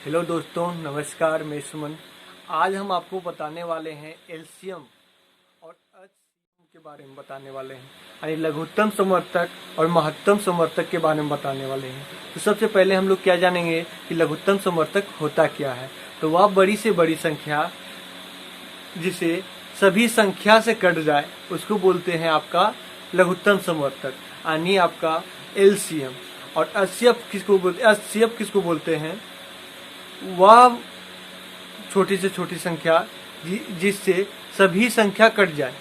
Hello दोस्तों, नमस्कार। मैं सुमन। आज हम आपको बताने वाले हैं एलसीएम और एचसीएम के बारे में बताने वाले हैं, यानी लघुत्तम समवर्तक और महत्तम समवर्तक के बारे में बताने वाले हैं। तो सबसे पहले हम लोग क्या जानेंगे कि लघुत्तम समवर्तक होता क्या है। तो वह बड़ी से बड़ी संख्या जिसे सभी संख्या से कट जाए उसको बोलते हैं आपका लघुत्तम समवर्तक, यानी आपका एलसीएम। और एचसीएफ किसको बोलते हैं? वह छोटी से छोटी संख्या जिससे सभी संख्या कट जाए,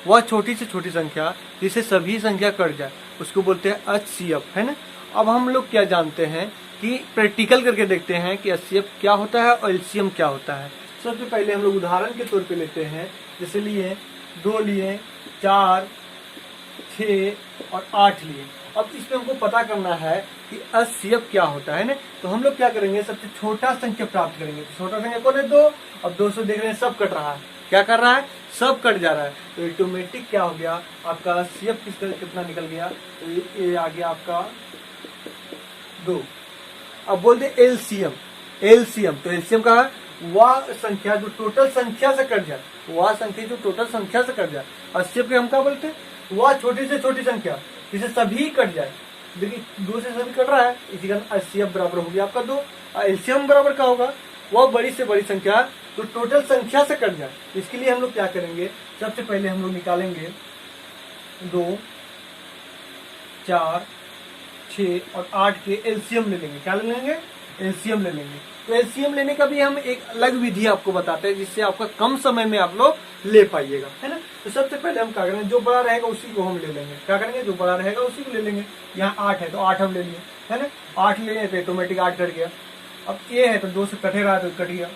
वह छोटी से छोटी संख्या जिससे सभी संख्या कट जाए उसको बोलते हैं एचसीएफ, है ना। अब हम लोग क्या जानते हैं कि प्रैक्टिकल करके देखते हैं कि एचसीएफ क्या होता है और एलसीएम क्या होता है। सबसे पहले हम लोग उदाहरण के तौर पे लेते हैं, जैसे लिए 2 लिए, 4, 6 और 8 लिए। अब इसमें हमको पता करना है कि एचसीएफ क्या होता है ना। तो हम लोग क्या करेंगे, सबसे छोटा संख्या प्राप्त करेंगे। तो छोटा संख्या कौन है? 2। अब 2 से देख रहे हैं सब कट रहा है। क्या कर रहा है? सब कट जा रहा है। तो ऑटोमेटिक क्या हो गया आपका एचसीएफ कितना निकल गया? तो ये आ गया आपका 2। अब बोल दे एलसीएम। तो एलसीएम का है वह संख्या जो टोटल संख्या से कट जाए, वह संख्या जो टोटल संख्या से कट जाए। एचसीएफ के हम क्या बोलते हैं? वह छोटी से छोटी संख्या जिसे सभी कट जाए। देखिए 2 से सभी कट रहा है, इसी कारण एचसीएफ बराबर हो गया आपका 2। एलसीएम बराबर क्या होगा? वह बड़ी से बड़ी संख्या तो टोटल संख्या से कट जाए। इसके लिए हम लोग क्या करेंगे, सबसे पहले हम लोग निकालेंगे 2, 4, 6 और 8 के एलसीएम ले लेंगे। क्या ले लेंगे? एलसीएम ले लेंगे। तो एलसीएम लेने का भी हम एक अलग विधि आपको बताते हैं जिससे आपका कम समय में आप लोग ले पाइएगा, है ना। तो सबसे पहले हम क्या करेंगे, जो बड़ा रहेगा उसी को हम ले लेंगे। क्या करेंगे? जो बड़ा रहेगा उसी को ले लेंगे। यहाँ 8 है तो 8 हम ले लिए, है ना। 8 ले लिए तो ऑटोमेटिक 8 कट गया। अब ये है तो 2 से कटे रहा तो कट गया।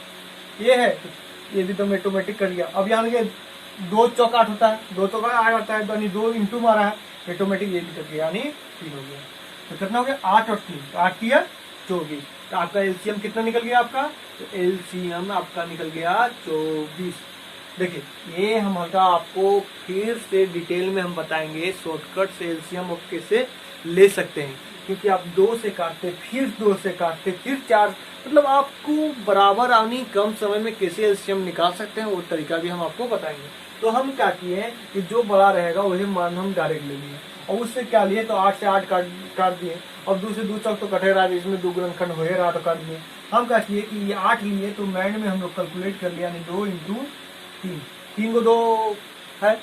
ये है तो ये भी तो ऑटोमेटिक कट गया। अब यहाँ लगे 2 चौक 8 होता है, 2 चौक 8 आता है, तो यानी 2 इंटू मारा है, ऑटोमेटिक ये भी कट गया, यानी 3 हो गया। तो कितना हो गया? 8 और 3, तो 8 किया 24। तो आपका एलसीएम कितना निकल गया आपका? तो एलसीएम आपका निकल गया 24। देखिए ये हम आपको फिर से डिटेल में हम बताएंगे शॉर्टकट से एलसीएम आप कैसे ले सकते हैं, क्योंकि आप 2 से काटते, फिर 2 से काटते, फिर 4, मतलब आपको बराबर आनी कम समय में कैसे एलसीएम निकाल सकते हैं वो तरीका भी हम आपको बताएंगे। तो हम क्या किए हैं कि जो बड़ा रहेगा वही मान हम डायरेक्ट ले लिए और उससे क्या लिए, तो 8 से 8 काट दिए। और 2 से 2 चौक तो कटे रहा है, इसमें 2 गुणनखंड हो रहा तो काट दिए। हम क्या किए कि ये 8 लिए तो माइंड में हम लोग कैलकुलेट कर लिया, यानी 2 इंटू 3। 3 को 2 है,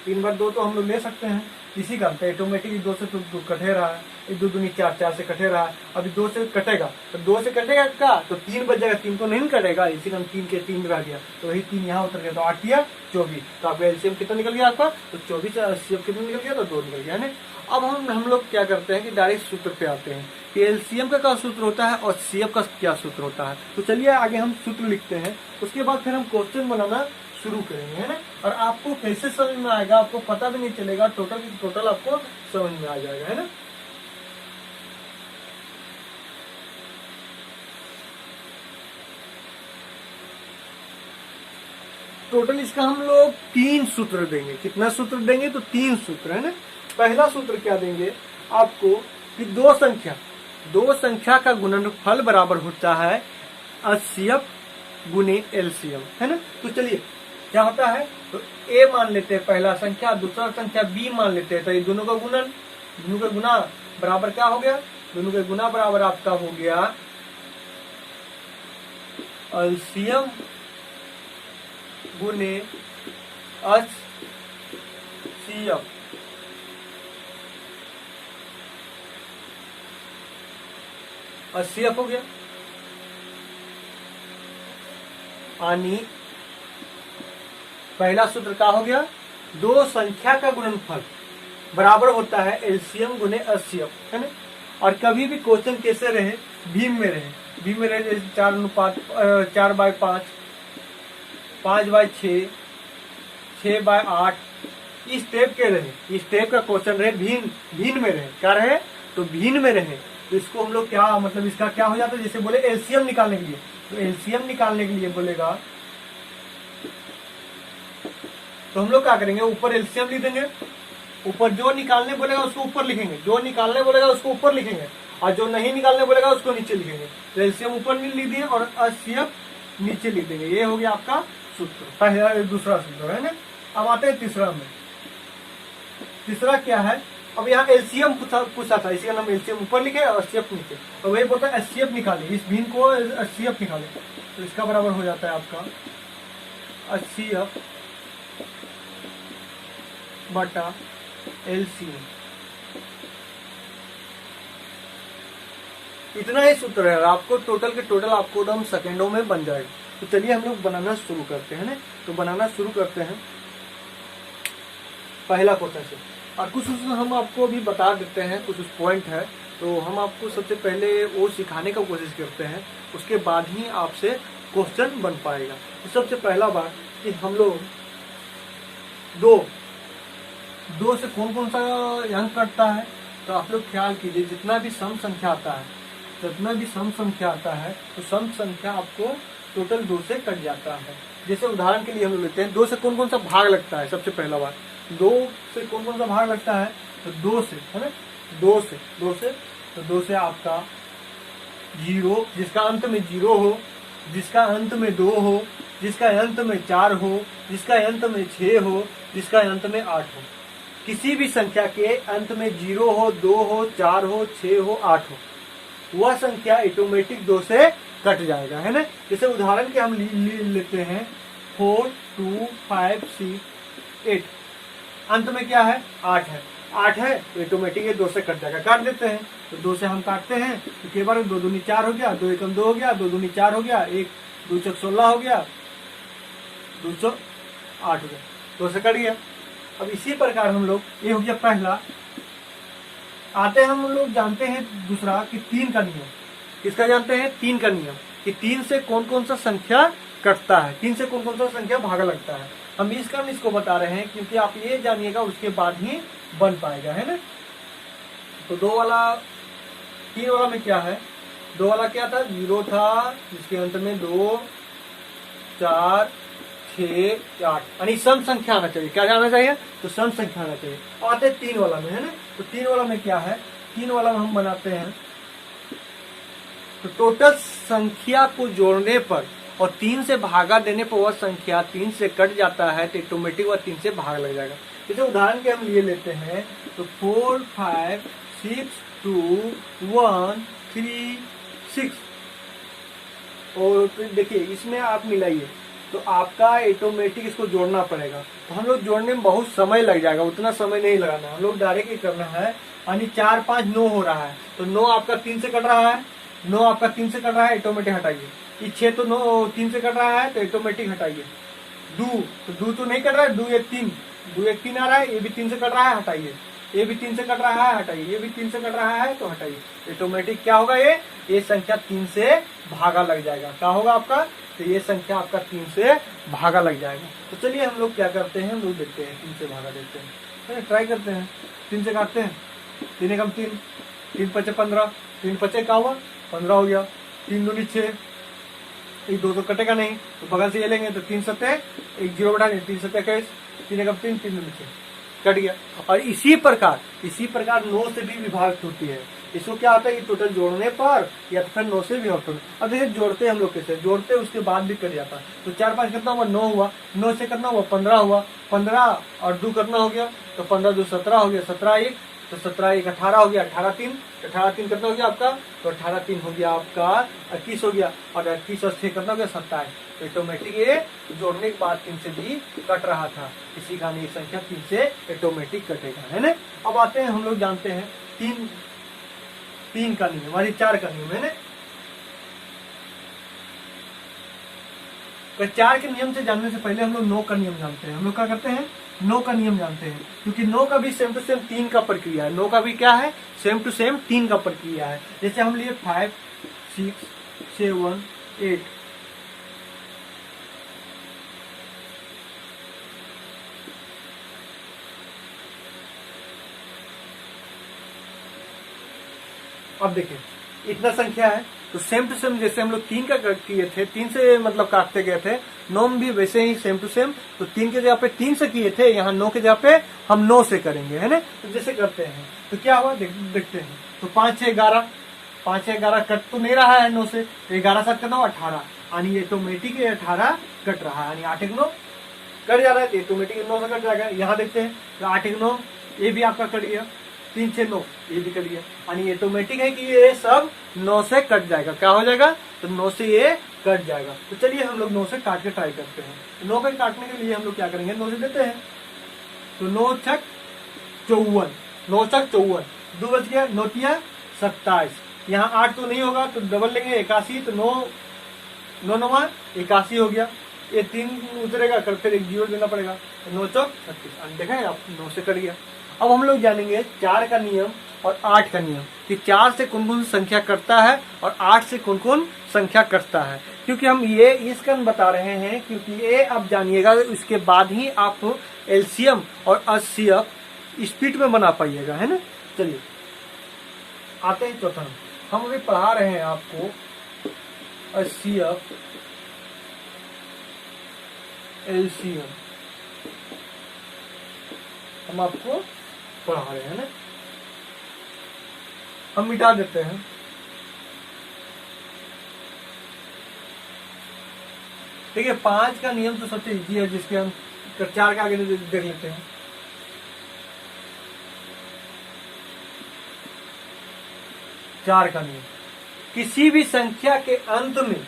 3 बार 2 तो हम लोग ले सकते हैं। इसी का ऑटोमेटिक 2 से तो कटे रहा है, 2 दूनी 4, 4 से कटे रहा है। अभी 2 से कटेगा तो 2 से कटेगा क्या, तो 3 बच जाएगा, 3 तो नहीं कटेगा, इसी कारण 3 के 3 रह गया, तो वही 3 यहाँ उतर गया, तो 8 किया 24। तो आपका एलसीएम कितना निकल गया आपका? तो 24 से एलसीएम कितना निकल गया? तो 2 निकल गया, है। अब हम लोग क्या करते हैं कि डायरेक्ट सूत्र पे आते हैं कि एलसीएम का क्या सूत्र होता है और एचसीएफ का क्या सूत्र होता है। तो चलिए आगे हम सूत्र लिखते हैं, उसके बाद फिर हम क्वेश्चन बनाना शुरू करेंगे, है ना। और आपको कैसे समझ में आएगा, आपको पता भी नहीं चलेगा, टोटल आपको समझ में आ जाएगा, है ना। टोटल इसका हम लोग 3 सूत्र देंगे। कितना सूत्र देंगे? तो 3 सूत्र, है ना। पहला सूत्र क्या देंगे आपको कि दो संख्या का गुणनफल बराबर होता है एचसीएफ गुने एलसीएम, है ना। तो चलिए क्या होता है, तो ए मान लेते हैं पहला संख्या, दूसरा संख्या बी मान लेते हैं। तो ये दोनों का गुना बराबर क्या हो गया? दोनों का गुना बराबर आपका हो गया एलसीएम गुने एचसीएफ। एचसीएफ हो गया, यानी पहला सूत्र क्या हो गया? दो संख्या का गुणनफल बराबर होता है एलसीएम गुने एचसीएफ, है ना। और कभी भी क्वेश्चन कैसे रहे? भीम में रहे जैसे 4/5, 5/6, 6/8, इस टाइप के रहे, इस टाइप का क्वेश्चन रहे, भिन्न में रहे। क्या रहे? तो भिन्न में रहे। तो इसको हम लोग क्या, मतलब इसका क्या हो जाता है, जैसे बोले एलसीएम निकालने के लिए, तो एलसीएम निकालने के लिए बोलेगा तो हम लोग क्या करेंगे, ऊपर एलसीएम लिख देंगे, ऊपर जो निकालने बोलेगा उसको ऊपर लिखेंगे, जो निकालने बोलेगा उसको ऊपर लिखेंगे, और जो नहीं निकालने बोलेगा उसको नीचे लिखेंगे। तो एलसीएम ऊपर लिख दिए और एचसीएफ नीचे लिख देंगे। ये हो गया आपका सूत्र, पहला दूसरा सूत्र है ना। अब आते हैं तीसरा में। तीसरा क्या है, अब यहाँ एलसीएम पूछा था, इसी का नाम एलसीएम ऊपर लिखे और एचसीएफ नीचे। तो वही बोलता है एचसीएफ निकाले, इस भिन्न को एचसीएफ निकाले। तो इसका बराबर हो जाता है आपका एचसीएफ बटा एलसीएम। इतना ही सूत्र है, आपको टोटल के टोटल आपको एकदम सेकेंडों में बन जाएगा। तो चलिए हम लोग बनाना शुरू करते हैं ना। तो बनाना शुरू करते हैं पहला क्वेश्चन से, और कुछ हम आपको अभी बता देते हैं, कुछ पॉइंट है तो हम आपको सबसे पहले वो सिखाने का कोशिश करते हैं, उसके बाद ही आपसे क्वेश्चन बन पाएगा। तो सबसे पहला बात कि हम लोग दो से कौन कौन सा अंक कटता है। तो आप लोग ख्याल कीजिए, जितना भी सम संख्या आता है, तो सम संख्या आपको टोटल 2 से कट जाता है। जैसे उदाहरण के लिए हम लोग लेते हैं 2 से कौन कौन सा भाग लगता है। सबसे पहला बात 2 से कौन कौन सा भाग लगता है, तो 2 से है ना, 2 से आपका 0, जिसका अंत में 0 हो, जिसका अंत में 2 हो, जिसका अंत में 4 हो, जिसका अंत में 6 हो, जिसका अंत में 8 हो। किसी भी संख्या के अंत में 0 हो, 2 हो, 4 हो, 6 हो, 8 हो, वह संख्या ऑटोमेटिक 2 से कट जाएगा, है ना। जैसे उदाहरण के हम लेते हैं 4, 2, 5, 6, 8, अंत में क्या है 8 है, तो ऑटोमेटिक ये 2 से कट जाएगा। काट देते हैं, तो 2 से हम काटते हैं तो कई बार 2 दूनी 4 हो गया, 2 एकम 2 हो गया, 2 दूनी 4 हो गया, 1 2 चौक 16 हो गया, 2 चौक 8 हो गया, 2 से कट गया। अब इसी प्रकार हम लोग, ये हो गया पहला। आते हैं हम लोग जानते हैं दूसरा कि 3 का नियम। किसका जानते हैं, 3 का नियम, कि 3 से कौन कौन सा संख्या कटता है, 3 से कौन कौन सा संख्या भागा लगता है। हम इस कारण इसको बता रहे हैं क्योंकि आप ये जानिएगा, उसके बाद ही बन पाएगा, है ना। तो 3 वाला में क्या है, 2 वाला क्या था, 0 था, जिसके अंत में 2, 4, 6, 8, यानी सम संख्या आना चाहिए। क्या जाना चाहिए, तो सम संख्या आना चाहिए। आते 3 वाला में, है ना। तो 3 वाला में क्या है, 3 वाला में हम बनाते हैं तो टोटल संख्या को जोड़ने पर और 3 से भागा देने पर वह संख्या 3 से कट जाता है, तो ऑटोमेटिक वह 3 से भाग लग जाएगा। जैसे उदाहरण के हम लिए लेते हैं तो 4, 5, 6, 2, 1, 3, 6, और फिर देखिए इसमें आप मिलाइए तो आपका ऑटोमेटिक इसको जोड़ना पड़ेगा। तो हम लोग जोड़ने में बहुत समय लग जाएगा, उतना समय नहीं लगाना, हम लोग डायरेक्ट ही करना है। यानी 4, 5, 9 हो रहा है, तो 9 आपका 3 से कट रहा है, 9 आपका 3 से कट रहा है, ऑटोमेटिक हटाइए। ये 6 तो 9 3 से कट रहा है, तो ऑटोमेटिक हटाइए। 2 तो नहीं कट रहा है, 2 1 3, 2 1 3 आ रहा है, ये भी 3 से कट रहा है, हटाइए। ये भी 3 से कट रहा है, हटाइए। ये भी 3 से कट रहा है, तो हटाइए। ऑटोमेटिक क्या होगा, ये संख्या 3 से भागा लग जाएगा। क्या होगा आपका, तो ये संख्या आपका 3 से भागा लग जाएगा। तो चलिए हम लोग क्या करते हैं, हम लोग देखते हैं 3 से भागा देते हैं, ट्राई करते हैं। 3 से काटते हैं, 3 एकम 3, 3 5 15, 3 5 क्या हुआ 15 हो गया, 3 दूनी 6, 1 2 तो कटेगा नहीं, तो बगल से ये लेंगे तो 3 7 1 0 बढ़ा दें, 3 7 21, 3 एकम 3, 3 दूनी 6 कट गया। और इसी प्रकार 9 से भी विभाजित होती है। इसको क्या होता है कि टोटल जोड़ने पर या तो फिर 9 से भी होता है। अब देखिए जोड़ते हम लोग कैसे जोड़ते, उसके बाद भी कट जाता है। तो 4 5 कितना हुआ 9 हुआ, 9 से कितना हुआ 15 हुआ, 15 और 2 कितना हो गया, तो 15 2 17 हो गया, 17 1 तो 17 1 18 हो गया, 18 3 कितना हो गया आपका, तो 18 3 हो गया आपका 21 हो गया, और 21 और 6 कितना हो गया 27। तो ऑटोमेटिक ये जोड़ने के बाद 3 से भी कट रहा था, इसी कारण ये संख्या 3 से ऑटोमेटिक कटेगा, है ना। अब आते हैं हम लोग जानते हैं 3 का नियम, हमारी 4 का नियम, है ना। तो 4 के नियम से जानने से पहले हम लोग 9 का नियम जानते हैं। हम लोग क्या करते हैं, 9 का नियम जानते हैं, क्योंकि 9 का भी सेम टू सेम 3 का प्रक्रिया है। 9 का भी क्या है, सेम टू सेम 3 का प्रक्रिया है। जैसे हम लिए 5 6 7 8, अब देखिए इतना संख्या है, तो सेम टू सेम जैसे हम लोग 3 का किए थे, 3 से मतलब काटते गए थे, 9 में भी वैसे ही सेम टू सेम। तो 3 के जगह पे 3 से किए थे, यहाँ 9 के जगह पे हम 9 से करेंगे, है ना। तो जैसे करते हैं तो क्या हुआ देखते हैं। तो 5 6 11, 5 से 11 कट तो नहीं रहा है 9 से, तो 11 7 करना 18, यानी ऑटोमेटिक 18 कट रहा है, यानी 8 1 9 कट जा रहा है, ऑटोमेटिक 9 से कट जाएगा। यहाँ देखते हैं तो 8 1 9 ये भी आपका कट गया, 3 6 9 ये भी कट गया, यानी ऑटोमेटिक है कि ये सब 9 से कट जाएगा। क्या हो जाएगा, तो 9 से ये कट जाएगा। तो चलिए हम लोग 9 से काट के ट्राई करते हैं। 9 के काटने के लिए हम लोग क्या करेंगे, 9 से देते हैं, तो 9 छक 54, 9 छक 54, 2 बच गया, 9 तिया 27, यहाँ 8 तो नहीं होगा तो डबल लेंगे 81, तो 9 9 9 81 हो गया, ये 3 उतरेगा कर फिर एक 0 देना पड़ेगा, तो 9 चौक 36, देखा है आप 9 से कट गया। अब हम लोग जानेंगे 4 का नियम और 8 का नियम कि 4 से कौन कौन संख्या कटता है और 8 से कौन कौन संख्या कटता है। क्योंकि हम ये इस कारण बता रहे हैं क्योंकि ये आप जानिएगा, उसके बाद ही आप एलसीएम और एचसीएफ स्पीड में बना पाइएगा, है ना। चलिए आते हैं चौथा, हम अभी पढ़ा रहे हैं आपको एचसीएफ एलसीएम, हम आपको पढ़ा रहे हैं ना। हम मिटा देते हैं, ठीक है। 5 का नियम तो सबसे इजी है, जिसके हम 4 के आगे देख लेते हैं। 4 का नियम, किसी भी संख्या के अंत में,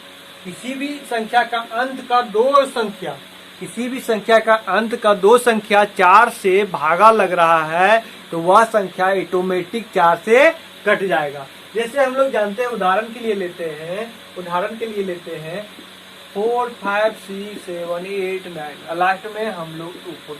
किसी भी संख्या का अंत का दो संख्या, किसी भी संख्या का अंत का दो संख्या 4 से भागा लग रहा है तो वह संख्या ऑटोमेटिक 4 से कट जाएगा। जैसे हम लोग जानते हैं, उदाहरण के लिए लेते हैं, उदाहरण के लिए लेते हैं 4 5 6 7 8 9, लास्ट में हम लोग 2 4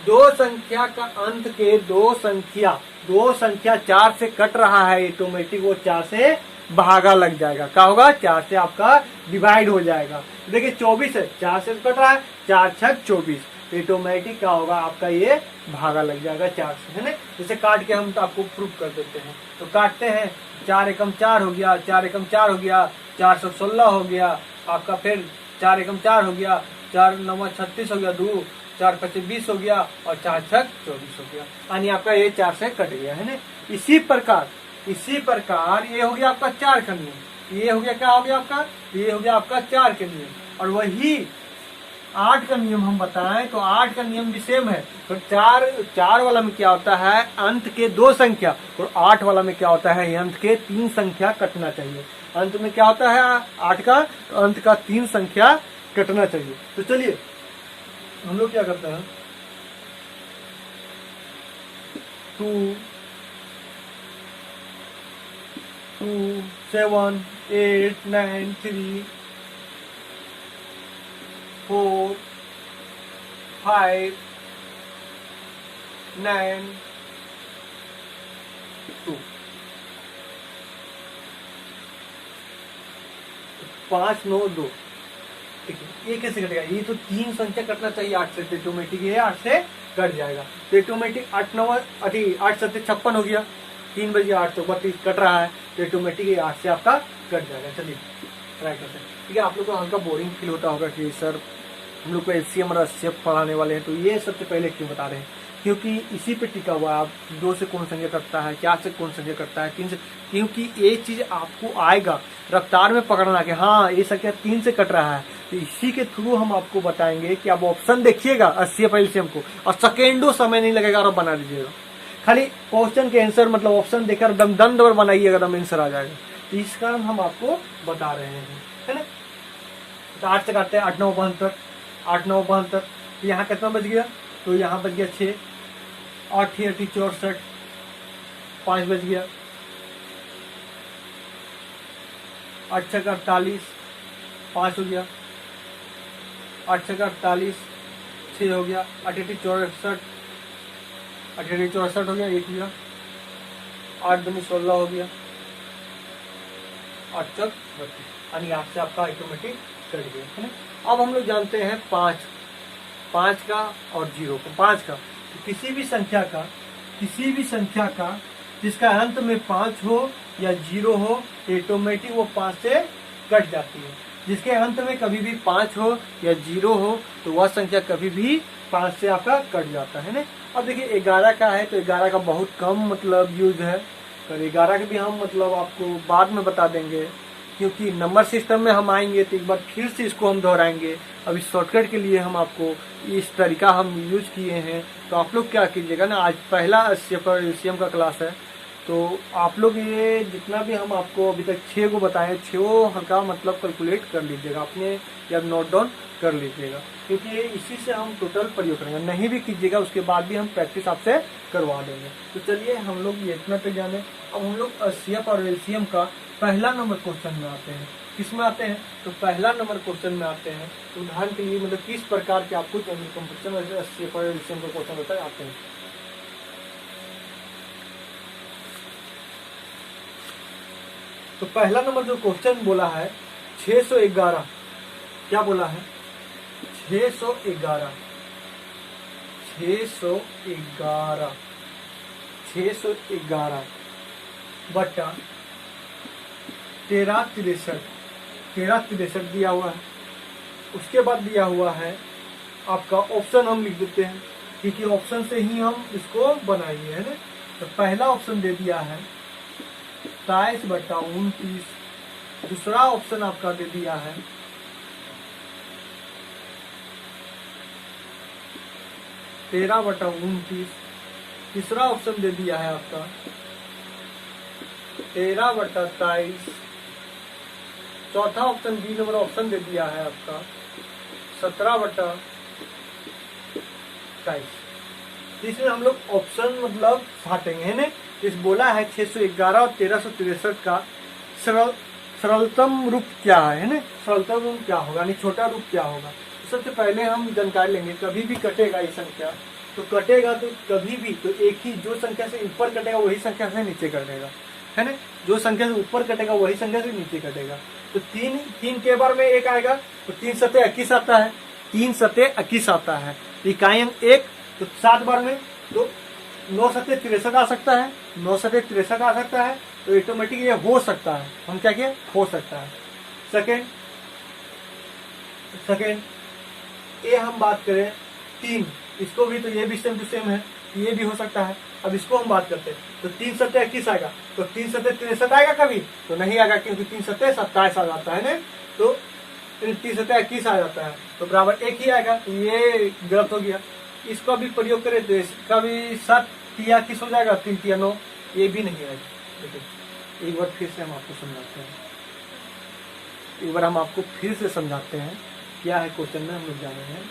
दो संख्या का अंत के दो संख्या 4 से कट रहा है, ऑटोमेटिक वो 4 से भागा लग जाएगा। क्या होगा, 4 से आपका डिवाइड हो जाएगा। देखिए 24 है, 4 से कट रहा है, 4 6 24, ऑटोमेटिक क्या होगा आपका, ये भागा लग जाएगा 4 से, है ना। जैसे काट के हम तो आपको प्रूफ कर देते हैं, तो काटते हैं, 4 एकम 4 हो गया, 4 एकम 4 हो गया, 416 हो गया आपका, फिर 4 एकम 4 हो गया, 4 9 36 हो गया, 2 4 5 20 हो गया और 4 6 24 हो गया, यानी आपका ये 4 से कट गया, है ना। इसी प्रकार ये हो गया आपका 4 का नियम, ये हो गया क्या हो गया आपका, ये हो गया आपका 4 का नियम। और वही 8 का नियम हम बताएं तो 8 का नियम भी सेम है। तो 4 वाला में क्या होता है, अंत के दो संख्या, और 8 वाला में क्या होता है, अंत के 3 संख्या कटना चाहिए। अंत में क्या होता है 8 का, तो अंत का 3 संख्या कटना चाहिए। तो चलिए हम लोग क्या करते हैं, 2 2 7 8 9 3 4 5 9 2, 5 9 2, ठीक है। ये कैसे कटेगा, ये तो 3 संख्या कटना चाहिए 8 से, ऑटोमेटिक ये 8 से कट जाएगा। तो ऑटोमेटिक 8 9 8 7 56 हो गया, 3 बजे 8 32 कट रहा है, तो ऑटोमेटिक ये 8 से आपका कट जाएगा। चलिए ट्राई करते हैं, ठीक है। आप लोग को हल्का बोरिंग फील होता होगा कि सर हम लोग को एलसीएम और एचसीएफ पढ़ाने वाले हैं, तो ये सबसे पहले क्यों बता रहे हैं, क्योंकि इसी पे टिका हुआ है। आप 2 से कौन संख्या करता है, 4 से कौन संख्या करता है, 3 से, क्योंकि ये चीज आपको आएगा रफ्तार में पकड़ना कि हाँ ये संख्या 3 से कट रहा है। तो इसी के थ्रू हम आपको बताएंगे कि आप ऑप्शन देखिएगा एचसीएफ एलसीएम को, और सेकेंडों समय नहीं लगेगा और बना लीजिएगा। खाली क्वेश्चन के आंसर मतलब ऑप्शन देखकर एकदम दंड और बनाइएगा, एकदम आंसर आ जाएगा। तो इस कारण हम आपको बता रहे हैं, है ना। तो 8 से काटते हैं, 8 9 72, 8 9 72, तो यहाँ कितना बच गया, तो यहाँ बच गया 6, 8 8 64, 5 बच गया, 8 6 48, 5 हो गया, 8 6 48, 6 हो गया, 8 8 64, 8 8 64 हो गया, 1 हो गया, 8 2 16 हो गया, 8 6 32, यानी यहाँ से आपका ऑटोमेटिक कट गया, है ना। अब हम लोग जानते हैं 5 का और 0 को, 5 का, तो किसी भी संख्या का जिसका अंत में 5 हो या 0 हो, ऑटोमेटिक वो 5 से कट जाती है। जिसके अंत में कभी भी 5 हो या 0 हो तो वह संख्या कभी भी 5 से आपका कट जाता है ना। अब देखिए 11 का है, तो 11 का बहुत कम मतलब यूज है, और 11 के भी हम मतलब आपको बाद में बता देंगे, क्योंकि नंबर सिस्टम में हम आएंगे तो एक बार फिर से इसको हम दोहराएंगे। अब इस शॉर्टकट के लिए हम आपको इस तरीका हम यूज किए हैं। तो आप लोग क्या कीजिएगा ना, आज पहला एलसीएम का क्लास है, तो आप लोग ये जितना भी हम आपको अभी तक 6 को बताएं, 6 का मतलब कैलकुलेट कर लीजिएगा अपने, या नोट डाउन कर लीजिएगा, क्योंकि इसी से हम टोटल प्रयोग करेंगे। नहीं भी कीजिएगा उसके बाद भी हम प्रैक्टिस आपसे करवा देंगे। तो चलिए हम लोग ये इतना तक जाने। अब हम लोग एचसीएफ और एलसीएम का पहला नंबर क्वेश्चन में आते हैं। किस में आते हैं? तो पहला नंबर क्वेश्चन में आते हैं। तो उदाहरण के लिए मतलब किस प्रकार के आपको जनरल कंपटीशन में एचसीएफ और एलसीएम का क्वेश्चन होता है आते हैं। तो पहला नंबर जो क्वेश्चन बोला है 611, क्या बोला है? 611 बटा 1363 दिया हुआ है। उसके बाद दिया हुआ है आपका ऑप्शन, हम लिख देते हैं क्योंकि ऑप्शन से ही हम इसको बनाएंगे, है ना। तो पहला ऑप्शन दे दिया है 27 बटा 29। दूसरा ऑप्शन आपका दे दिया है 13 बटा 29। तीसरा ऑप्शन दे दिया है आपका 13 बटा 23। चौथा ऑप्शन बी नंबर ऑप्शन दे दिया है आपका 17 बटा 23। इसमें हम लोग ऑप्शन मतलब छाटेंगे, है ना। इस बोला है 611 और 1363 का सरलतम रूप क्या है ना। सरलतम रूप क्या होगा, यानी छोटा रूप क्या होगा। तो सबसे पहले हम जानकारी लेंगे। कभी भी कटेगा ये संख्या, तो कटेगा तो कभी भी तो एक ही, जो संख्या से ऊपर कटेगा वही संख्या से नीचे कटेगा, है ना। जो संख्या से ऊपर कटेगा वही संख्या से नीचे कटेगा। तो तीन के बार में एक आएगा, तो 3 सते 21 आता है। 3 सते 21 आता है। इकाई अंक 1, तो 7 बार में तो 9 सते 63 आ सकता है। 9 सते 63 आ सकता है। तो ऑटोमेटिक ये हो सकता है। हम क्या किए? हो सकता है। सेकेंड ये हम बात करें 3, इसको भी तो ये भी सेम टू सेम है, ये भी हो सकता है। अब इसको हम बात करते हैं तो 3 सते 21 आएगा, तो 3 सते 63 आएगा कभी? तो नहीं आएगा, क्योंकि 3 सते 27 आ जाता है ना। तो 3 सते 21 आ जाता है, तो बराबर 1 ही आएगा। ये गलत हो गया। इसका भी प्रयोग करें तो इसका भी 7 तिया 21 हो जाएगा, 3 तिया 9, ये भी नहीं आएगा। देखिए एक बार फिर से हम आपको समझाते हैं। क्या है क्वेश्चन में, हम लोग जाने हैं।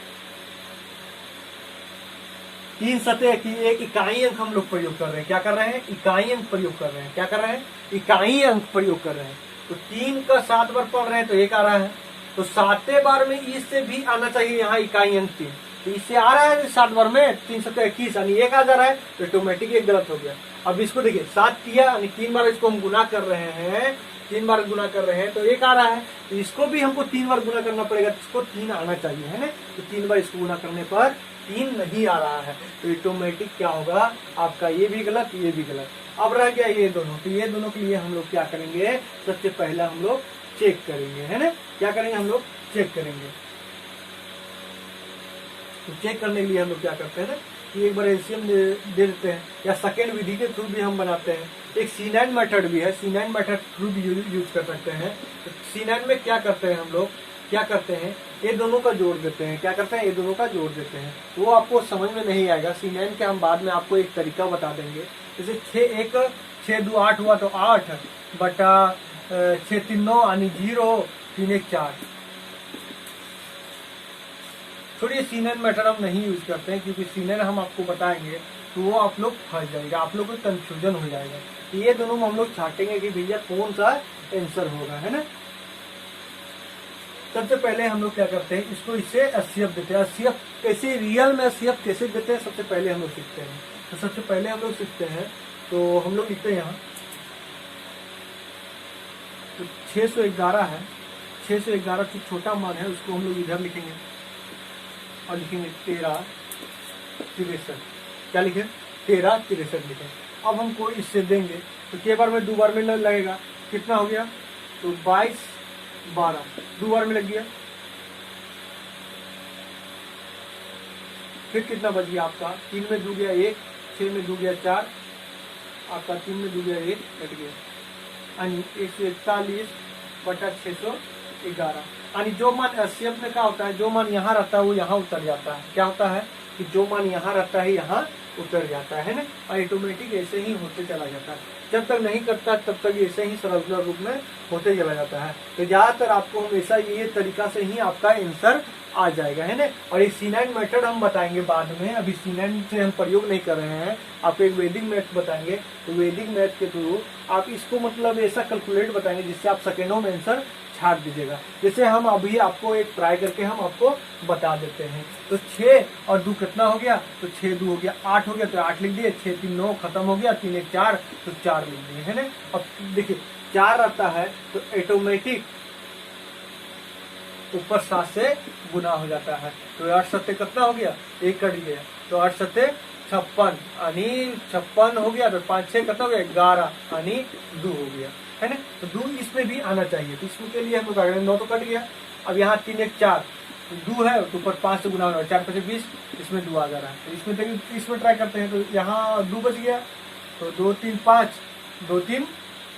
3 सते की एक इकाई अंक हम लोग प्रयोग कर रहे हैं। क्या कर रहे हैं? इकाई अंक प्रयोग कर रहे हैं। क्या कर रहे हैं? इकाई अंक प्रयोग कर रहे हैं। तो 3 का 7 बार पढ़ रहे हैं तो 1 आ रहा है। तो 7वें बार में इससे भी आना चाहिए यहाँ इकाई अंक 3, तो इससे आ रहा है 7 बार में 3 सते 21, यानी 1 आ जा रहा है। तो ऑटोमेटिक एक गलत हो गया। अब इसको देखिए 7 किया, यानी 3 बार इसको हम गुना कर रहे हैं। 3 बार गुना कर रहे हैं तो 1 आ रहा है। तो इसको भी हमको 3 बार गुना करना पड़ेगा, इसको 3 आना चाहिए, है ना। तो 3 बार इसको गुना करने पर 3 नहीं आ रहा है। तो ऑटोमेटिक क्या होगा आपका? ये भी गलत, ये भी गलत। अब रह गया ये दोनों। तो ये दोनों के लिए हम लोग क्या करेंगे? सबसे पहला हम लोग चेक करेंगे, है ना। क्या करेंगे? हम लोग चेक करेंगे। तो चेक करने के लिए हम लोग क्या करते हैं ना कि एक बार एलसीएम दे देते हैं, या सेकेंड विधि के थ्रू भी हम बनाते हैं। एक C9 मेथड भी है, C9 मेथड थ्रू भी यूज कर सकते हैं। तो C9 में क्या करते हैं हम लोग? क्या करते हैं? ये दोनों का जोड़ देते हैं। क्या करते हैं? ये दोनों का जोड़ देते हैं। वो आपको समझ में नहीं आएगा। C9 के हम बाद में आपको एक तरीका बता देंगे। जैसे 6 2 8 हुआ, तो 8 बटा 6 3 9 यानी 0 3 1 4। थोड़ी C9 मेथड हम नहीं यूज करते हैं, क्योंकि C9 हम आपको बताएंगे तो वो आप लोग फंस जाएगा, आप लोग को कंफ्यूजन हो जाएगा। तो ये दोनों में हम लोग छाटेंगे कि भैया कौन सा आंसर होगा, है ना। सबसे पहले हम लोग क्या करते हैं, इसको इससे एचसीएफ देते हैं। एचसीएफ कैसे, रियल में एचसीएफ कैसे देते हैं, सबसे पहले हम लोग सीखते हैं। तो सबसे पहले हम लोग सीखते हैं, तो हम लोग लिखते हैं यहाँ तो 611 है। 611 जो छोटा मान है उसको हम लोग इधर लिखेंगे और लिखेंगे 1363। क्या लिखे? 1363 लिखे। अब हमको इससे देंगे तो के बार में 2 बार में लगेगा। कितना हो गया? तो 22 12 2 बार में लग गया। फिर कितना बच गया आपका? 3 में 2 गया 1, 6 में 2 गया 4, आपका 3 में 2 गया 1 कट गया, यानी 141/611। यानी जो मान एचसीएफ में क्या होता है, जो मान यहाँ रहता है वो यहाँ उतर जाता है। क्या होता है कि जो मान यहाँ रहता है यहाँ उतर जाता है ना, और ऑटोमेटिक ऐसे ही होते चला जाता है। जब तक नहीं करता तब तक ऐसे ही सरल रूप में होते चला जाता है। तो ज्यादातर आपको हमेशा ये तरीका से ही आपका आंसर आ जाएगा, है ना। और ये C9 मेथड हम बताएंगे बाद में, अभी C9 से हम प्रयोग नहीं कर रहे हैं। आप एक वैदिक मैथ बताएंगे, तो वैदिक मैथ के थ्रू आप इसको मतलब ऐसा कैलकुलेट बताएंगे जिससे आप सेकेंडों में आंसर छाट दीजिएगा। जैसे हम अभी आपको एक ट्राई करके हम आपको बता देते हैं। तो 6 और 2 कितना हो गया, तो 6 2 हो गया, 8 हो गया, तो 8 लिख दिए, 6 3 9 खत्म हो गया, 3 1 4, तो 4 लिख दिए, है ना। अब देखिए 4 आता है तो ऑटोमेटिक ऊपर 7 से गुना हो जाता है। तो 8 7 कितना हो गया, 1 कट गया, तो 8 7 56, यानी 56 हो गया, तो 5 6 कितना हो गया 11, यानी 2 हो गया, है ना। तो 2 इसमें भी आना चाहिए, तो इसमें के लिए हम लोग 9 तो कट गया। अब यहाँ 3 1 4, तो 2 है तो ऊपर 5 से गुना हो रहा है, 4 5 20, इसमें 2 आ जा रहा है। तो इसमें देखिए, इसमें ट्राई करते हैं, तो यहाँ 2 बच गया, तो 2 3 5, 2 3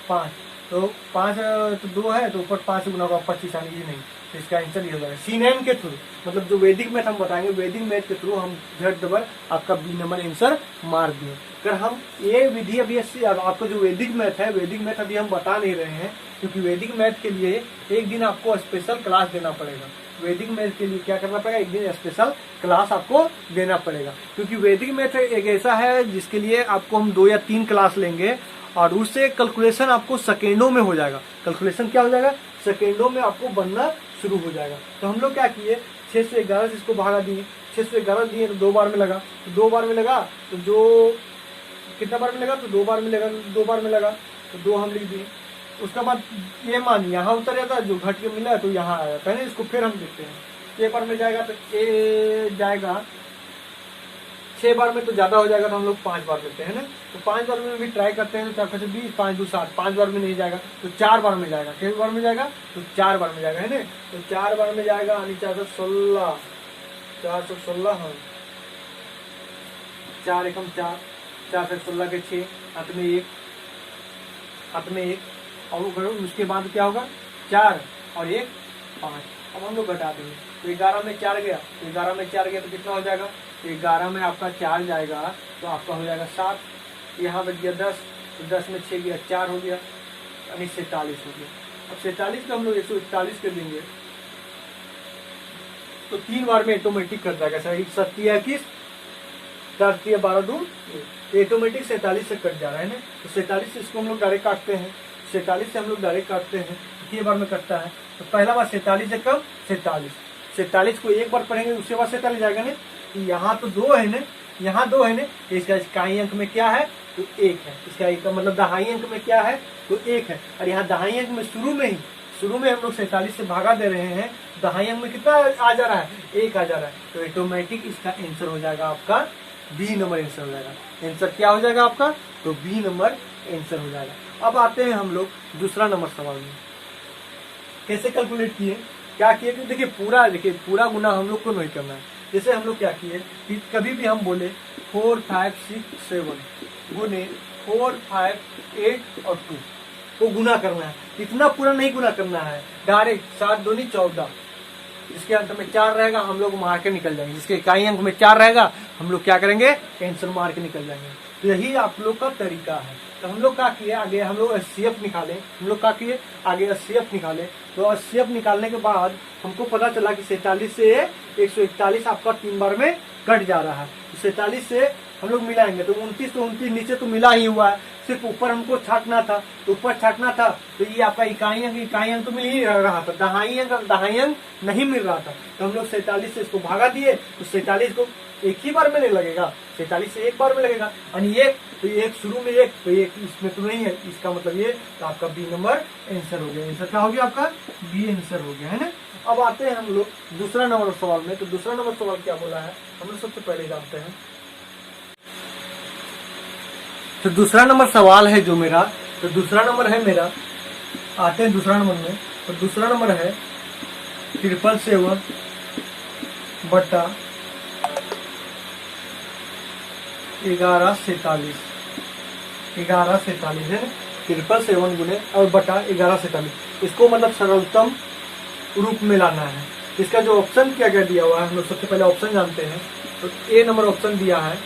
5, तो 5 तो 2 है, तो ऊपर 5 से गुना होगा 25, यानी ये नहीं, तो इसका आंसर ये हो जाएगा। C9 के थ्रू, मतलब जो वैदिक मैथ हम बताएंगे, वैदिक मैथ के थ्रू हम झट दबर आपका B नंबर आंसर मार दिए। अगर हम ये विधि अभी आपको जो वैदिक मैथ है, वैदिक मैथ अभी हम बता नहीं रहे हैं, क्योंकि वैदिक मैथ के लिए एक दिन आपको स्पेशल क्लास देना पड़ेगा। वैदिक मैथ के लिए क्या करना पड़ेगा, एक दिन स्पेशल क्लास आपको देना पड़ेगा, क्योंकि वैदिक मैथ एक ऐसा है जिसके लिए आपको हम 2 या 3 क्लास लेंगे, और उससे कैलकुलेशन आपको सेकेंडों में हो जाएगा। कैलकुलेशन क्या हो जाएगा, सेकेंडों में आपको बनना शुरू हो जाएगा। तो हम लोग क्या किए, 6 से 11 से इसको भागा दिए, 6 से 11 दिए तो 2 बार में लगा, तो 2 बार में लगा, तो जो कितना बार में लगा, तो 2 बार में लगा, 2 बार में लगा, तो 2 हम लिख दिए। उसके बाद ये मान यहाँ उतर जाता है, जो घट के मिला है तो यहाँ आ जाता है ना। इसको फिर हम देखते हैं, 6 बार में जाएगा तो ए जाएगा, 6 बार में तो ज्यादा हो जाएगा, तो हम लोग 5 बार लेते हैं ना। तो 5 बार में भी ट्राई करते हैं, तो 4 5 20, 5 2 7, 5 बार में नहीं जाएगा तो 4 बार में जाएगा। कितने बार में जाएगा, तो 4 बार में जाएगा, है ना। तो 4 बार में जाएगा, यानी 416, 416, हाँ 4 एकम 4, 4 से 16 के 6, हाथ में 1, हाथ में 1, और उसके बाद क्या होगा, 4 और 1 5। अब हम लोग घटा देंगे, तो 11 में 4 गया, तो 11 में 4 गया तो कितना हो जाएगा, तो 11 में आपका 4 जाएगा, तो आपका हो जाएगा 7। यहाँ बच गया 10, तो 10 में 6 गया 4 हो गया, यानी 47 हो गया। अब 47 का हम लोग 141 कर देंगे, तो 3 बार में ऑटोमेटिक कर जाएगा। 7 21, 4 3 12 2, ऑटोमेटिक 47 से कट जा रहा है ना। तो 47 से इसको हम लोग डायरेक्ट काटते हैं, 47 से हम लोग डायरेक्ट काटते हैं, कितनी बार में कटता है, तो पहला बार 47 से कम 47, 47 को एक बार पढ़ेंगे, उसके बाद 47 जाएगा ना। यहाँ तो 2 है ना, यहाँ 2 है ना, तो इसका इकाई अंक में क्या है, तो 1 है। इसका एक मतलब दहाई अंक में क्या है, तो 1 है। और यहाँ दहाई अंक में शुरू में हम लोग 47 से भागा दे रहे हैं, दहाई अंक में कितना आ जा रहा है, 1 आ जा रहा है। तो ऑटोमेटिक इसका आंसर हो जाएगा आपका B नंबर आंसर हो जाएगा। आंसर क्या हो जाएगा आपका, तो B नंबर आंसर हो जाएगा। अब आते हैं हम लोग दूसरा नंबर सवाल में, कैसे कैलकुलेट किए, क्या किए, देखिए पूरा गुना हम लोग को नहीं करना है। जैसे हम लोग क्या किए कि कभी भी हम बोले 4 5 6 7 गुने 4 5 8 और 2 को गुना करना है, इतना पूरा नहीं गुना करना है, डायरेक्ट 7 दूनी 14, इसके अंत में 4 रहेगा, हम लोग मार के निकल जाएंगे। जिसके इकाई अंक में 4 रहेगा, हम लोग क्या करेंगे, आंसर मार के निकल जाएंगे। तो यही आप लोग का तरीका है। तो हम लोग क्या किए, आगे हम लोग HCF निकाले, हम लोग क्या किए, आगे HCF निकाले। तो HCF निकालने के बाद हमको पता चला कि 47 से 141 आपका 3 बार में कट जा रहा है। तो 47 से हम लोग मिलाएंगे, तो 29 तो 29 नीचे तो मिला ही हुआ है, सिर्फ ऊपर हमको छाटना था, तो ऊपर छाटना था। तो ये आपका इकाई अंक तो मिल ही रहा था, दहाई अंक नहीं मिल रहा था। तो हम लोग 47 से इसको भागा दिए, तो 47 को एक ही बार में नहीं लगेगा, 47 से एक बार में लगेगा, यानी 1, तो 1 शुरू में 1, तो 1 इसमें तो नहीं है, इसका मतलब ये, तो आपका B नंबर आंसर हो गया। आंसर क्या हो गया आपका, B आंसर हो गया, है ना। अब आते हैं हम लोग दूसरा नंबर सवाल में। तो दूसरा नंबर सवाल क्या बोला है, हम लोग सबसे पहले जानते हैं। तो दूसरा नंबर सवाल है जो मेरा, तो दूसरा नंबर है मेरा, आते हैं दूसरा नंबर में। तो दूसरा नंबर है 777 बटा 1147, 1147 है, 777 गुने और बटा 1147, इसको मतलब सरलतम रूप में लाना है। इसका जो ऑप्शन क्या क्या दिया हुआ है, हम लोग सबसे पहले ऑप्शन जानते हैं। तो ए नंबर ऑप्शन दिया है,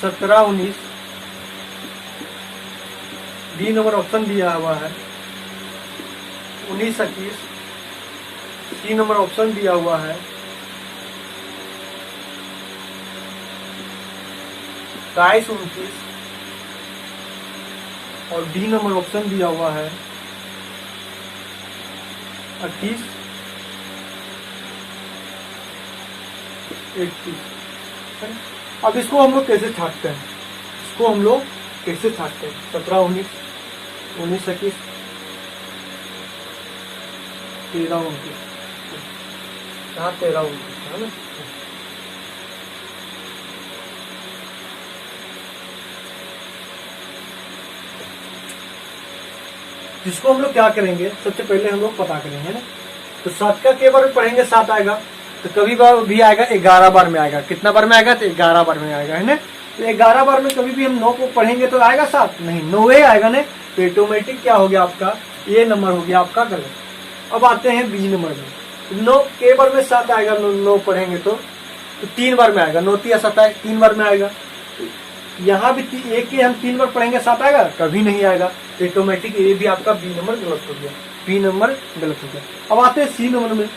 17 19, बी नंबर ऑप्शन दिया हुआ है 19 21, सी नंबर ऑप्शन दिया हुआ है 22 29, और डी नंबर ऑप्शन दिया हुआ है 28 31। अब इसको हम लोग कैसे छाटते हैं, 17 19 19 21 13 29, यहाँ 13 29 है ना। जिसको हम लोग क्या करेंगे, सबसे पहले हम लोग पता करेंगे ना। तो 7 का के बार में पढ़ेंगे 7 आएगा, तो कभी बार भी आएगा 11 बार में आएगा। कितना बार में आएगा, तो 11 बार में आएगा, है ना। तो 11 बार में कभी भी हम 9 को पढ़ेंगे तो आएगा 7 नहीं, 9 आएगा ना। तो ऑटोमेटिक क्या हो गया आपका, ये नंबर हो गया आपका गलत। अब आते हैं बी नंबर में। 9 के बार में 7 आएगा, 9 पढ़ेंगे तो 3 बार में आएगा, 9 3 7 है, 3 बार में आएगा। यहाँ भी एक के हम 3 बार पढ़ेंगे 7 आएगा, कभी नहीं आएगा। तो ऑटोमेटिक ये भी आपका बी नंबर गलत हो गया, बी नंबर गलत हो गया। अब आते हैं सी नंबर में।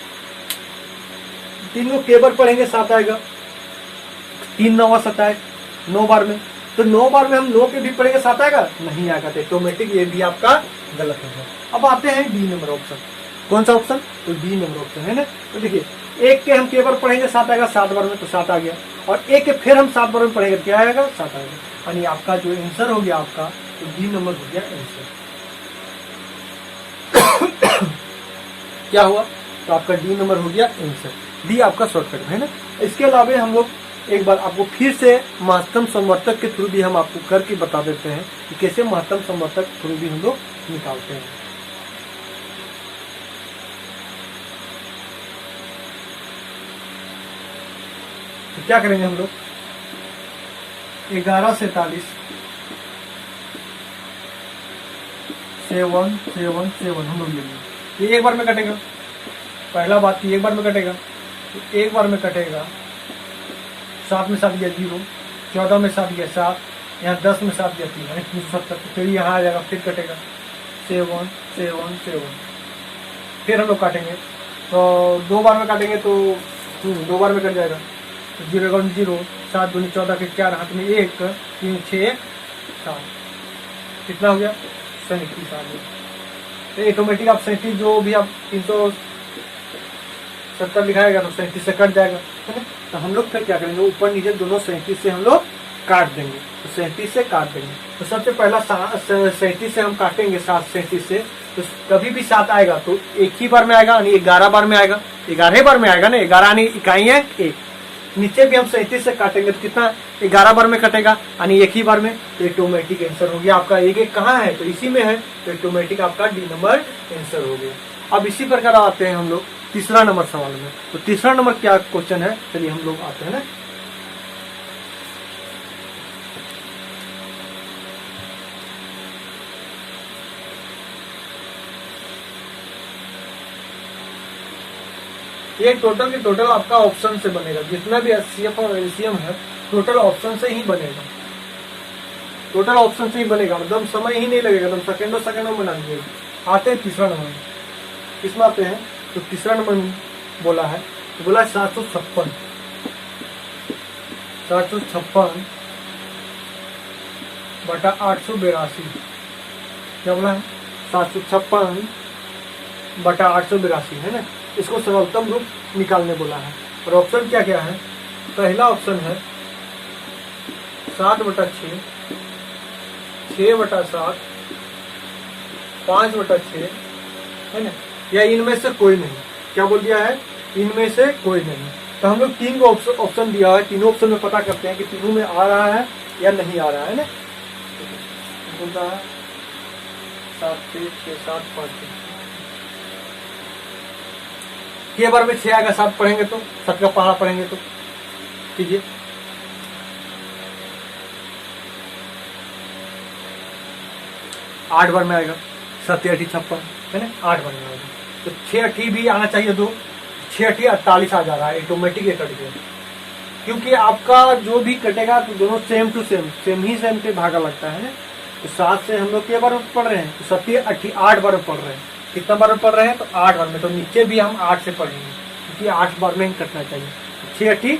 3 को के बार पढ़ेंगे 7 आएगा, 3 9 27, 9 बार में। तो 9 बार में हम 9 के भी पढ़ेंगे 7 आएगा, नहीं आएगा। तो ऑटोमेटिक ये भी आपका गलत हो गया। अब आते हैं डी नंबर ऑप्शन। कौन सा ऑप्शन, तो डी नंबर ऑप्शन है ना। तो देखिए एक के हम के बार पढ़ेंगे 7 आएगा, 7 बार में तो 7 आ गया, और एक के फिर हम 7 बार में पढ़ेंगे क्या आएगा, 7 आएगा। यानी आपका जो आंसर हो गया आपका, तो डी नंबर हो गया आंसर। क्या हुआ, तो आपका डी नंबर हो गया आंसर। डी आपका शॉर्टकट है ना। इसके अलावा हम लोग एक बार आपको फिर से महत्तम संवर्तक के थ्रू भी हम आपको करके बता देते हैं कि कैसे महत्तम संवर्तक थ्रू भी हम लोग निकालते हैं। तो क्या करेंगे हम लोग, 11 47 7 7 7 हम लोग लेंगे। ये एक बार में कटेगा, पहला बात की एक बार में कटेगा, तो एक बार में कटेगा। 7 में 7 गया 0, 14 में 7 गया 7, यहाँ 10 में 7 गया 3, 370। फिर यहाँ आ जाएगा, फिर कटेगा 7 7 7। फिर हम लोग काटेंगे, तो 2 बार में काटेंगे तो 2 बार में कट जाएगा। तो 0 0, 7 दूनी 14 के 4, हाथ में 1 3 6 7, कितना हो गया 37 आ गया। तो ऑटोमेटिक आप 37 जो भी आप 370 लिखाएगा तो 37 से कट जाएगा, है ना। तो हम लोग फिर क्या करेंगे, ऊपर नीचे दोनों 37 से हम लोग काट देंगे। तो 37 से काट देंगे। तो सबसे पहला 37 से हम काटेंगे, 37 से। तो कभी भी 7 आएगा तो एक ही बार में आएगा, यानी 11 बार में आएगा, 11 बार में आएगा ना। 11 यानी इकाई है 1। नीचे भी हम 37 से काटेंगे तो कितना, 11 बार में कटेगा, यानी एक ही बार में। तो ऑटोमेटिक आंसर हो गया आपका। एक कहाँ है, तो इसी में है। तो ऑटोमेटिक आपका डी नंबर आंसर हो गया। अब इसी प्रकार आते हैं हम लोग तीसरा नंबर सवाल में। तो तीसरा नंबर क्या क्वेश्चन है, चलिए हम लोग आते हैं ना। ये टोटल के टोटल आपका ऑप्शन से बनेगा। जितना भी एचसीएफ और एलसीएम है टोटल ऑप्शन से ही बनेगा, टोटल ऑप्शन से ही बनेगा। एकदम समय ही नहीं लगेगा, एकदम सेकेंडों में बना दीजिएगा। आते हैं तीसरा नंबर में। किसमें आते हैं, तो तीसरा नंबर में बोला है, तो बोला 756 बटा 882। क्या बोला है, 756 बटा 882 है ना। इसको सरलतम रूप निकालने बोला है। और ऑप्शन क्या क्या है, पहला ऑप्शन है 7 बटा 6, 6 बटा 7, 5 बटा 6, है ना। या इनमें से कोई नहीं। क्या बोल दिया है, इनमें से कोई नहीं। तो हम लोग 3 को ऑप्शन दिया है, तीनों ऑप्शन में पता करते हैं कि तीनों में आ रहा है या नहीं आ रहा है ना। बोलता है 7 6 7 5 के बार में 6 आएगा, 7 पढ़ेंगे तो 7 का पहाड़ा पढ़ेंगे तो कीजिए। 8 बार में आएगा, 7 8 56 है ना, 8 बार में आएगा। तो 6 8 भी आना चाहिए, 2 6 8 48 आ जा रहा है, ऑटोमेटिक ये कट गया। क्योंकि आपका जो भी कटेगा तो दोनों सेम टू सेम पे भागा लगता है ना। तो 7 से हम लोग क्या बार पढ़ रहे हैं, तो 7 8 8 बार पढ़ रहे हैं। कितना बार पढ़ रहे हैं, तो 8 बार में। तो नीचे भी हम 8 से पढ़ेंगे, क्योंकि 8 बार में ही कटना चाहिए। 6 8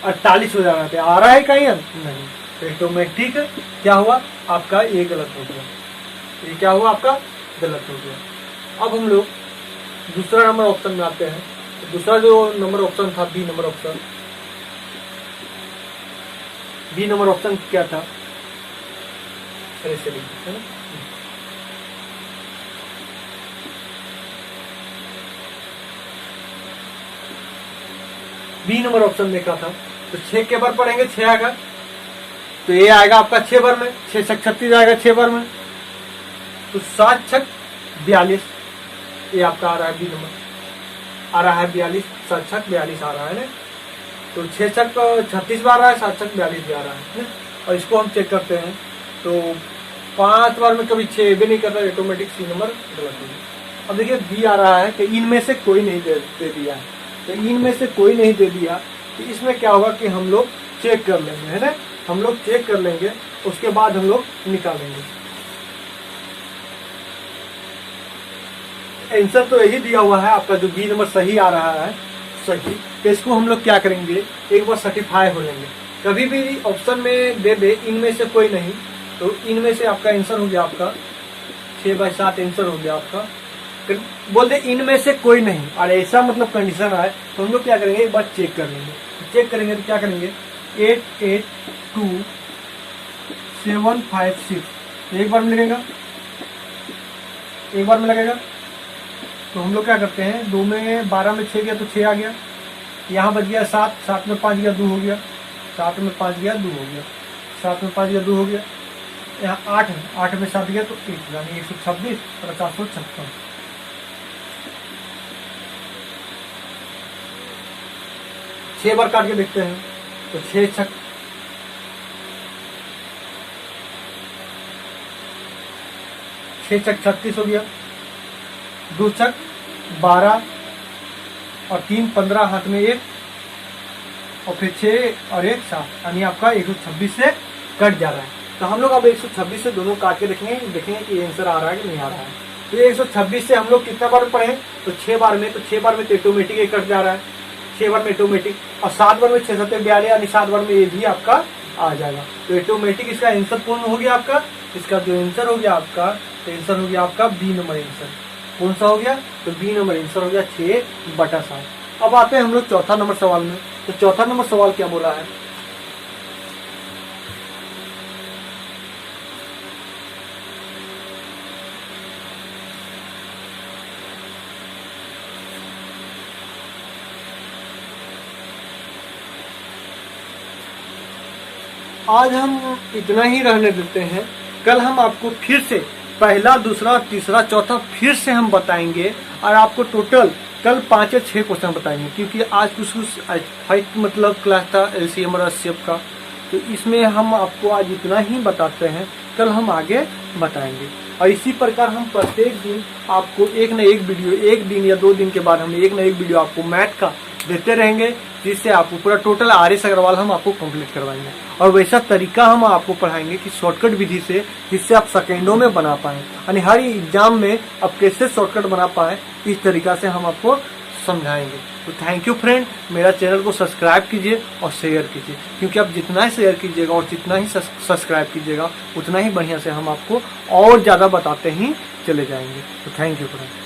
48 हो जा रहा है, आ रहा है कहीं नहीं, तो ऑटोमेटिक क्या हुआ आपका, ये गलत हो गया, ये क्या हुआ आपका गलत हो गया। अब हम लोग दूसरा नंबर ऑप्शन में आते हैं। तो दूसरा जो नंबर ऑप्शन था, B number option, B number option क्या था, ऐसे लिखते हैं ना, बी नंबर ऑप्शन देखा था। तो 6 के बार पढ़ेंगे, 6 आएगा, तो ये आएगा आपका 6 बार में, 6 छक 36 आएगा 6 बार में। तो 7 छक 42, ये आपका आ रहा है बी नंबर, आ रहा है 42, 7 छक 42 आ रहा है ना। तो 6 छक 36 बार आ रहा है, 7 छक 42 भी आ रहा है ना। और इसको हम चेक करते हैं, तो 5 बार में कभी 6 भी नहीं कर रहा, ऑटोमेटिक सी नंबर गलत हो गया। अब देखिए बी आ रहा है कि इनमें से कोई नहीं दे दिया है, तो इनमें से कोई नहीं दे दिया, तो इसमें क्या होगा कि हम लोग चेक कर लेंगे, है ना, हम लोग चेक कर लेंगे, उसके बाद हम लोग निकालेंगे। आंसर तो यही दिया हुआ है आपका, जो बी नंबर सही आ रहा है सही। तो इसको हम लोग क्या करेंगे, एक बार सर्टिफाई हो लेंगे। कभी भी ऑप्शन में दे दे इनमें से कोई नहीं, तो इनमें से आपका आंसर हो गया आपका 6/7 आंसर हो गया आपका। बोल दे इनमें से कोई नहीं, और ऐसा मतलब कंडीशन है, तो हम लोग क्या करेंगे, एक बार चेक कर लेंगे। चेक करेंगे तो क्या करेंगे, 8 8 2 7 5 6, एक बार में लगेगा, एक बार में लगेगा। तो हम लोग क्या करते हैं, 2 में 12 में 6 गया तो 6 आ गया, यहाँ बच गया 7, 7 में 5 गया 2 हो गया, 7 में 5 गया 2 हो गया, 7 में 5 गया 2 हो गया, यहाँ 8 है, 8 में 7 गया तो 1, यानी 126 और 456। 6 बार काट के देखते हैं, तो 6 छक 36 हो गया, 2 छक 12 और 3 15, हाथ में 1 और फिर 6 और 1 7, यानी आपका 126 से कट जा रहा है। तो हम लोग अब 126 से दोनों काट के देखेंगे कि आंसर आ रहा है कि नहीं आ रहा है। तो 126 से हम लोग कितना बार पढ़े, तो 6 बार में, तो 6 बार में तो ऑटोमेटिक ये कट जा रहा है, 6 बार में ऑटोमेटिक, और 7 बार में 6 7 42, यानी 7 बार में ये भी आपका आ जाएगा। तो ऑटोमेटिक इसका आंसर पूर्ण हो गया आपका। इसका जो आंसर हो गया आपका, तो आंसर हो गया आपका बी नंबर आंसर। कौन सा हो गया, तो बी नंबर आंसर हो गया 6/7। अब आते हैं हम लोग चौथा नंबर सवाल में। तो चौथा नंबर सवाल क्या बोला है, आज हम इतना ही रहने देते हैं। कल हम आपको फिर से पहला दूसरा तीसरा चौथा फिर से हम बताएंगे, और आपको टोटल कल 5 या 6 क्वेश्चन बताएंगे, क्योंकि आज कुछ फाइट मतलब क्लास था एलसीएम और एचसीएफ का। तो इसमें हम आपको आज इतना ही बताते हैं, कल हम आगे बताएंगे। और इसी प्रकार हम प्रत्येक दिन आपको एक न एक वीडियो, एक दिन या 2 दिन के बाद हम एक न एक वीडियो आपको मैथ का देते रहेंगे, जिससे आपको पूरा टोटल RS अग्रवाल हम आपको कंप्लीट करवाएंगे। और वैसा तरीका हम आपको पढ़ाएंगे कि शॉर्टकट विधि से, जिससे आप सेकेंडों में बना पाएं, यानी हर एग्जाम में आप कैसे शॉर्टकट बना पाएं, इस तरीका से हम आपको समझाएंगे। तो थैंक यू फ्रेंड, मेरा चैनल को सब्सक्राइब कीजिए और शेयर कीजिए, क्योंकि आप जितना ही शेयर कीजिएगा और जितना ही सब्सक्राइब कीजिएगा, उतना ही बढ़िया से हम आपको और ज़्यादा बताते ही चले जाएंगे। तो थैंक यू फ्रेंड।